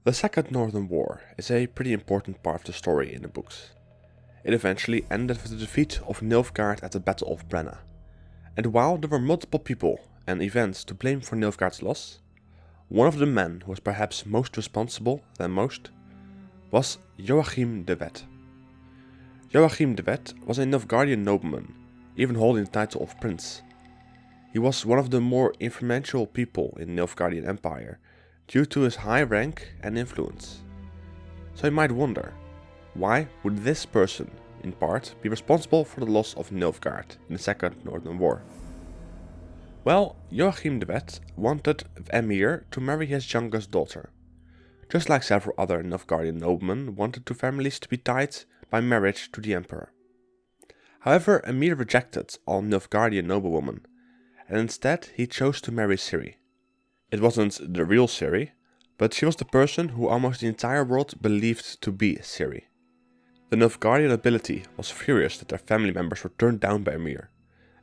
The Second Northern War is a pretty important part of the story in the books. It eventually ended with the defeat of Nilfgaard at the Battle of Brenna. And while there were multiple people and events to blame for Nilfgaard's loss, one of the men who was perhaps most responsible than most was Joachim de Wett. Joachim de Wett was a Nilfgaardian nobleman, even holding the title of prince. He was one of the more influential people in the Nilfgaardian Empire due to his high rank and influence. So you might wonder, why would this person, in part, be responsible for the loss of Nilfgaard in the Second Northern War? Well, Joachim de Wett wanted Emhyr to marry his youngest daughter, just like several other Nilfgaardian noblemen wanted two families to be tied by marriage to the emperor. However, Emhyr rejected all Nilfgaardian noblewomen, and instead he chose to marry Ciri. It wasn't the real Ciri, but she was the person who almost the entire world believed to be Ciri. The Nilfgaardian nobility was furious that their family members were turned down by Emhyr,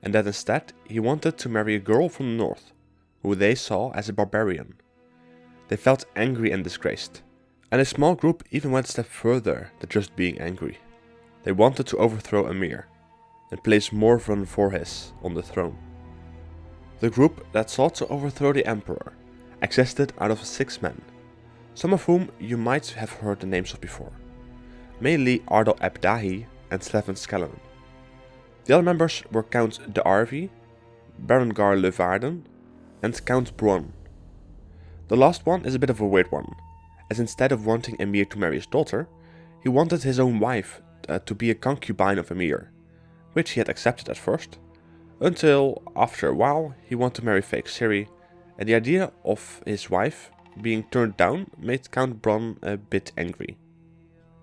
and that instead he wanted to marry a girl from the north, who they saw as a barbarian. They felt angry and disgraced, and a small group even went a step further than just being angry. They wanted to overthrow Emhyr, and place Morven Vorhis on the throne. The group that sought to overthrow the emperor existed out of 6 men, some of whom you might have heard the names of before, mainly Ardal ap Dahi and Slevin Skellen. The other members were Count de Arvi, Berengar Leeuwarden, and Count Bron. The last one is a bit of a weird one, as instead of wanting Emhyr to marry his daughter, he wanted his own wife to be a concubine of Emhyr, which he had accepted at first, until after a while he wanted to marry fake Ciri, and the idea of his wife being turned down made Count Bron a bit angry.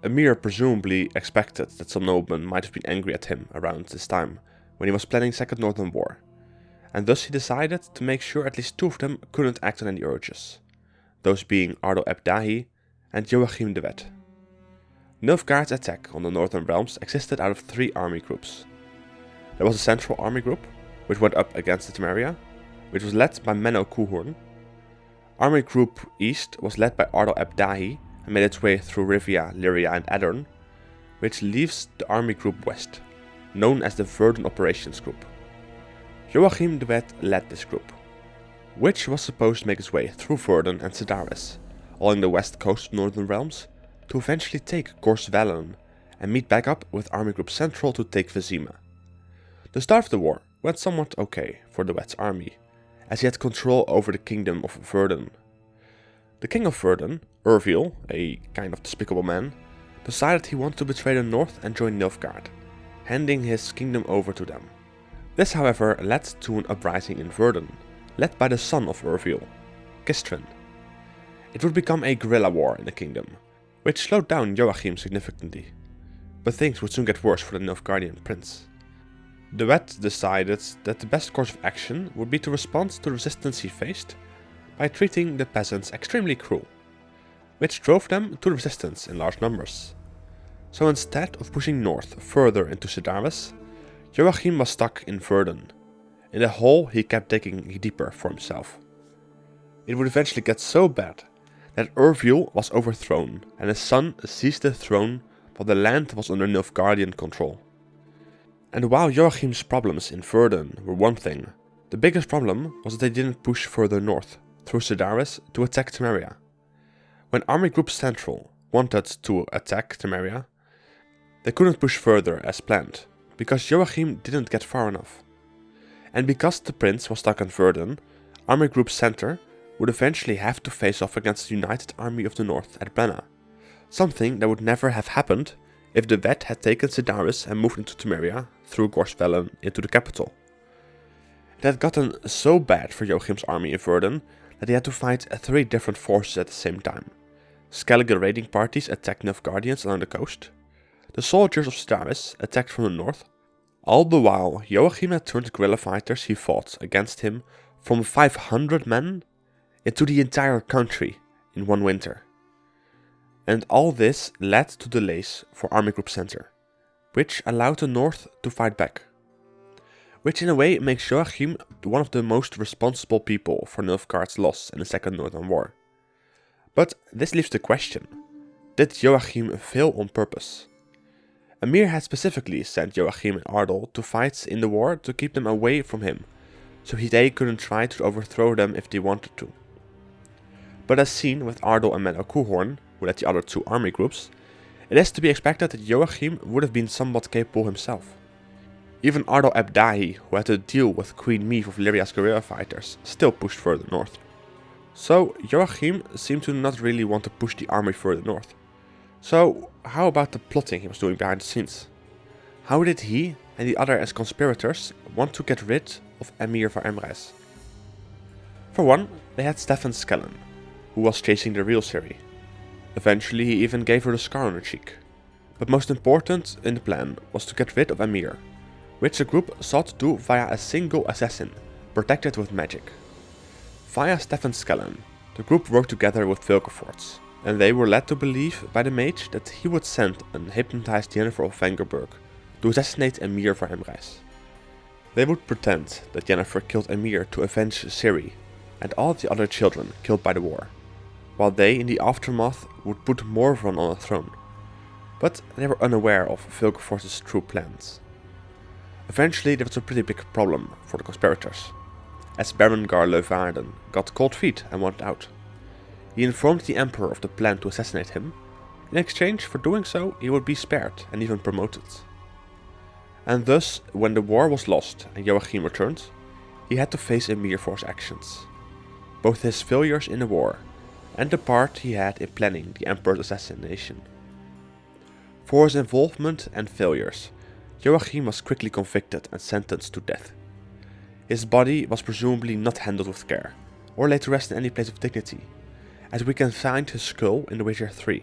Emhyr presumably expected that some noblemen might have been angry at him around this time, when he was planning Second Northern War, and thus he decided to make sure at least 2 of them couldn't act on any urges, those being Ardal ap Dahi and Joachim de Wett. Nilfgaard's attack on the Northern Realms existed out of 3 army groups. There was a central army group, which went up against the Temeria, which was led by Menno Coehoorn. Army Group East was led by Ardal ap Dahi and made its way through Rivia, Lyria and Addern, which leaves the Army Group West, known as the Verden Operations Group. Joachim de Wett led this group, which was supposed to make its way through Verden and Sedaris, along the west coast of Northern Realms, to eventually take Gorsvellen and meet back up with Army Group Central to take Vizima. The start of the war went somewhat okay for de Wett's army, as he had control over the kingdom of Verden. The king of Verden, Urviel, a kind of despicable man, decided he wanted to betray the north and join Nilfgaard, handing his kingdom over to them. This however led to an uprising in Verden, led by the son of Urviel, Gistrin. It would become a guerrilla war in the kingdom, which slowed down Joachim significantly, but things would soon get worse for the Nilfgaardian prince. De Wett decided that the best course of action would be to respond to the resistance he faced by treating the peasants extremely cruel, which drove them to the resistance in large numbers. So instead of pushing north further into Sedaris, Joachim was stuck in Verden, in a hole he kept digging deeper for himself. It would eventually get so bad that Urviel was overthrown and his son seized the throne while the land was under Nilfgaardian control. And while Joachim's problems in Verden were one thing, the biggest problem was that they didn't push further north, through Sedaris, to attack Temeria. When Army Group Central wanted to attack Temeria, they couldn't push further as planned, because Joachim didn't get far enough. And because the prince was stuck in Verden, Army Group Center would eventually have to face off against the United Army of the North at Brenna, something that would never have happened if de Wett had taken Sedaris and moved into Temeria through Gorsvellen into the capital. It had gotten so bad for Joachim's army in Verden that he had to fight 3 different forces at the same time. Skellige raiding parties attacked Nilfgaardians along the coast. The soldiers of Sedaris attacked from the north. All the while, Joachim had turned the guerrilla fighters he fought against him from 500 men into the entire country in one winter. And all this led to delays for Army Group Center, which allowed the North to fight back. Which in a way makes Joachim one of the most responsible people for Nilfgaard's loss in the Second Northern War. But this leaves the question, did Joachim fail on purpose? Emhyr had specifically sent Joachim and Ardal to fight in the war to keep them away from him, so they couldn't try to overthrow them if they wanted to. But as seen with Ardal and Menno Coehorn, who led the other two army groups, it is to be expected that Joachim would have been somewhat capable himself. Even Ardal Ebdahi, who had to deal with Queen Meave of Lyria's guerrilla fighters, still pushed further north. So Joachim seemed to not really want to push the army further north. So how about the plotting he was doing behind the scenes? How did he and the other as conspirators want to get rid of Emhyr van Emrys? For one, they had Stefan Skellen, who was chasing the real Ciri. Eventually he even gave her the scar on her cheek. But most important in the plan was to get rid of Emhyr, which the group sought to do via a single assassin, protected with magic. Via Stefan Skellen, the group worked together with Vilgefortz, and they were led to believe by the mage that he would send an hypnotized Yennefer of Vengerberg to assassinate Emhyr van Emrys. They would pretend that Yennefer killed Emhyr to avenge Ciri and all the other children killed by the war, while they in the aftermath would put Morvran on the throne, but they were unaware of Vilgefortz's true plans. Eventually there was a pretty big problem for the conspirators, as Berengar Leuvarden got cold feet and wanted out. He informed the Emperor of the plan to assassinate him. In exchange for doing so, he would be spared and even promoted. And thus, when the war was lost and Joachim returned, he had to face Emhyr for his actions. Both his failures in the war and the part he had in planning the Emperor's assassination. For his involvement and failures, Joachim was quickly convicted and sentenced to death. His body was presumably not handled with care, or laid to rest in any place of dignity, as we can find his skull in The Witcher 3,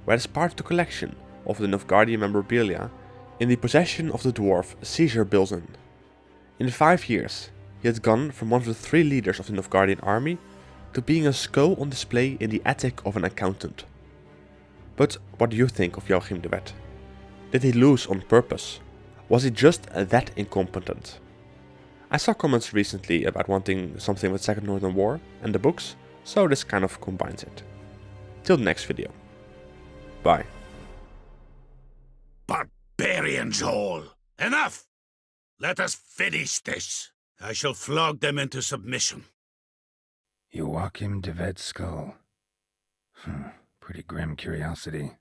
where it is part of the collection of the Nilfgaardian memorabilia in the possession of the dwarf Caesar Bilzen. In 5 years, he had gone from one of the 3 leaders of the Nilfgaardian army to being a skull on display in the attic of an accountant. But what do you think of Joachim de Wett? Did he lose on purpose? Was he just that incompetent? I saw comments recently about wanting something with Second Northern War and the books, so this kind of combines it. Till the next video. Bye. Barbarians all! Enough! Let us finish this. I shall flog them into submission. Joachim de Wett's skull. Pretty grim curiosity.